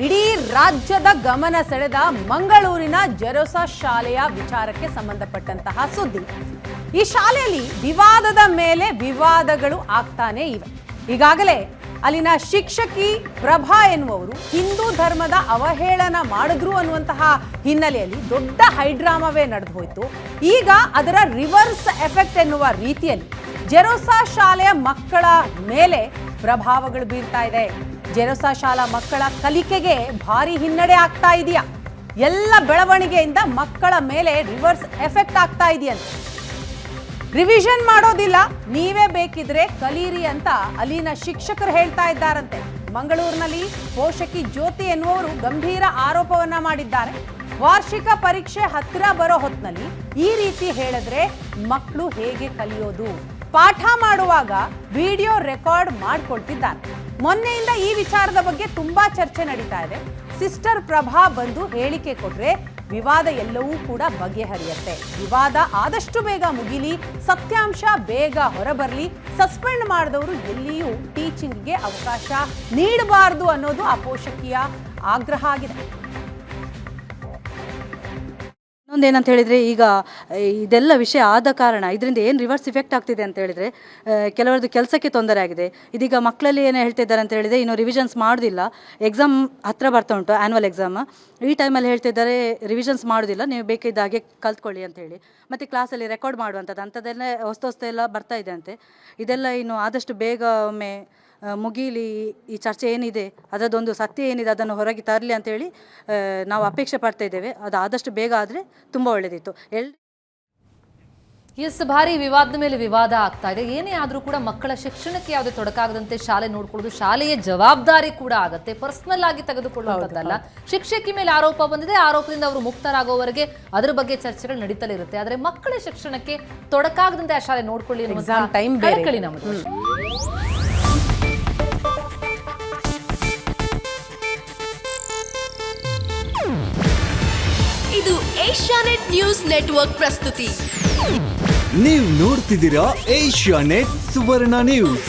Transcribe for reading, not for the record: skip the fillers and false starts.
ಇಡೀ ರಾಜ್ಯದ ಗಮನ ಸೆಳೆದ ಮಂಗಳೂರಿನ ಜೆರೋಸಾ ಶಾಲೆಯ ವಿಚಾರಕ್ಕೆ ಸಂಬಂಧಪಟ್ಟಂತಹ ಸುದ್ದಿ. ಈ ಶಾಲೆಯಲ್ಲಿ ವಿವಾದದ ಮೇಲೆ ವಿವಾದಗಳು ಆಗ್ತಾನೆ ಇವೆ. ಈಗಾಗಲೇ ಅಲ್ಲಿನ ಶಿಕ್ಷಕಿ ಪ್ರಭಾ ಎನ್ನುವರು ಹಿಂದೂ ಧರ್ಮದ ಅವಹೇಳನ ಮಾಡಿದ್ರು ಅನ್ನುವಂತಹ ಹಿನ್ನೆಲೆಯಲ್ಲಿ ದೊಡ್ಡ ಹೈಡ್ರಾಮಾವೇ ನಡೆದು ಹೋಯಿತು. ಈಗ ಅದರ ರಿವರ್ಸ್ ಎಫೆಕ್ಟ್ ಎನ್ನುವ ರೀತಿಯಲ್ಲಿ ಜೆರೋಸಾ ಶಾಲೆಯ ಮಕ್ಕಳ ಮೇಲೆ ಪ್ರಭಾವಗಳು ಬೀರ್ತಾ ಇದೆ. ಜೆರೋಸಾ ಶಾಲಾ ಮಕ್ಕಳ ಕಲಿಕೆಗೆ ಭಾರಿ ಹಿನ್ನಡೆ ಆಗ್ತಾ ಇದೆಯಾ? ಎಲ್ಲ ಬೆಳವಣಿಗೆಯಿಂದ ಮಕ್ಕಳ ಮೇಲೆ ರಿವರ್ಸ್ ಎಫೆಕ್ಟ್ ಆಗ್ತಾ ಇದೆಯಂತೆ. ರಿವಿಷನ್ ಮಾಡೋದಿಲ್ಲ, ನೀವೇ ಬೇಕಿದ್ರೆ ಕಲೀರಿ ಅಂತ ಅಲ್ಲಿನ ಶಿಕ್ಷಕರು ಹೇಳ್ತಾ ಇದ್ದಾರಂತೆ. ಮಂಗಳೂರಿನಲ್ಲಿ ಪೋಷಕಿ ಜ್ಯೋತಿ ಎನ್ನುವರು ಗಂಭೀರ ಆರೋಪವನ್ನ ಮಾಡಿದ್ದಾರೆ. ವಾರ್ಷಿಕ ಪರೀಕ್ಷೆ ಹತ್ತಿರ ಬರೋ ಹೊತ್ತಿನಲ್ಲಿ ಈ ರೀತಿ ಹೇಳಿದ್ರೆ ಮಕ್ಕಳು ಹೇಗೆ ಕಲಿಯೋದು? ಪಾಠ ಮಾಡುವಾಗ ವಿಡಿಯೋ ರೆಕಾರ್ಡ್ ಮಾಡ್ಕೊಳ್ತಿದ್ದಾರೆ. ಮೊನ್ನೆಯಿಂದ ಈ ವಿಚಾರದ ಬಗ್ಗೆ ತುಂಬಾ ಚರ್ಚೆ ನಡೀತಾ ಇದೆ. ಸಿಸ್ಟರ್ ಪ್ರಭಾ ಬಂದು ಹೇಳಿಕೆ ಕೊಟ್ರೆ ವಿವಾದ ಎಲ್ಲವೂ ಕೂಡ ಬಗೆಹರಿಯುತ್ತೆ. ವಿವಾದ ಆದಷ್ಟು ಬೇಗ ಮುಗಿಲಿ, ಸತ್ಯಾಂಶ ಬೇಗ ಹೊರಬರಲಿ, ಸಸ್ಪೆಂಡ್ ಮಾಡಿದವರು ಎಲ್ಲಿಯೂ ಟೀಚಿಂಗ್ಗೆ ಅವಕಾಶ ನೀಡಬಾರದು ಅನ್ನೋದು ಆ ಪೋಷಕಿಯ ಆಗ್ರಹ ಆಗಿದೆ. ಇನ್ನೊಂದೇನಂತ ಹೇಳಿದರೆ, ಈಗ ಇದೆಲ್ಲ ವಿಷಯ ಆದ ಕಾರಣ ಇದರಿಂದ ಏನು ರಿವರ್ಸ್ ಇಫೆಕ್ಟ್ ಆಗ್ತಿದೆ ಅಂತ ಹೇಳಿದರೆ, ಕೆಲವರದ್ದು ಕೆಲಸಕ್ಕೆ ತೊಂದರೆ ಆಗಿದೆ. ಇದೀಗ ಮಕ್ಕಳಲ್ಲಿ ಏನು ಹೇಳ್ತಿದ್ದಾರೆ ಅಂತ ಹೇಳಿದರೆ, ಇನ್ನು ರಿವಿಷನ್ಸ್ ಮಾಡೋದಿಲ್ಲ, ಎಕ್ಸಾಮ್ ಹತ್ತಿರ ಬರ್ತಾ ಉಂಟು, ಆ್ಯನ್ಯುವಲ್ ಎಕ್ಸಾಮ್, ಈ ಟೈಮಲ್ಲಿ ಹೇಳ್ತಿದ್ದಾರೆ ರಿವಿಷನ್ಸ್ ಮಾಡೋದಿಲ್ಲ, ನೀವು ಬೇಕಿದ್ದ ಹಾಗೆ ಕಲ್ತ್ಕೊಳ್ಳಿ ಅಂತೇಳಿ. ಮತ್ತು ಕ್ಲಾಸಲ್ಲಿ ರೆಕಾರ್ಡ್ ಮಾಡುವಂಥದ್ದು ಅಂಥದ್ದೆಲ್ಲ ಹೊಸ್ತೆಲ್ಲ ಬರ್ತಾ ಇದೆ ಅಂತೆ. ಇದೆಲ್ಲ ಇನ್ನು ಆದಷ್ಟು ಬೇಗ ಒಮ್ಮೆ ಮುಗೀಲಿ, ಈ ಚರ್ಚೆ ಏನಿದೆ ಅದರದೊಂದು ಸತ್ಯ ಏನಿದೆ ಅದನ್ನು ಹೊರಗೆ ತರಲಿ ಅಂತೇಳಿ ನಾವು ಅಪೇಕ್ಷೆ ಪಡ್ತಾ ಇದ್ದೇವೆ. ಅದು ಆದಷ್ಟು ಬೇಗ ಆದರೆ ತುಂಬ ಒಳ್ಳೆಯದಿತ್ತು. ಭಾರಿ ವಿವಾದದ ಮೇಲೆ ವಿವಾದ ಆಗ್ತಾ ಇದೆ. ಏನೇ ಆದರೂ ಕೂಡ ಮಕ್ಕಳ ಶಿಕ್ಷಣಕ್ಕೆ ಯಾವುದೇ ತೊಡಕಾಗದಂತೆ ಶಾಲೆ ನೋಡ್ಕೊಳ್ಳೋದು ಶಾಲೆಯ ಜವಾಬ್ದಾರಿ ಕೂಡ ಆಗುತ್ತೆ, ಪರ್ಸನಲ್ ಆಗಿ ತೆಗೆದುಕೊಳ್ಳುವಂಥದ್ದಲ್ಲ. ಶಿಕ್ಷಕಿ ಮೇಲೆ ಆರೋಪ ಬಂದಿದೆ, ಆರೋಪದಿಂದ ಅವರು ಮುಕ್ತರಾಗೋವರೆಗೆ ಅದರ ಬಗ್ಗೆ ಚರ್ಚೆಗಳು ನಡೀತಲೇ ಇರುತ್ತೆ. ಆದರೆ ಮಕ್ಕಳ ಶಿಕ್ಷಣಕ್ಕೆ ತೊಡಕಾಗದಂತೆ ಆ ಶಾಲೆ ನೋಡ್ಕೊಳ್ಳಿ ಕಳಕಳಿ ನಮ್ಮದು. ಇದು ಏಷ್ಯಾನೆಟ್ ನ್ಯೂಸ್ ನೆಟ್ವರ್ಕ್ ಪ್ರಸ್ತುತಿ. ನೀವು ನೋಡ್ತಿದ್ದೀರಾ ಏಷ್ಯಾನೆಟ್ ಸುವರ್ಣ ನ್ಯೂಸ್.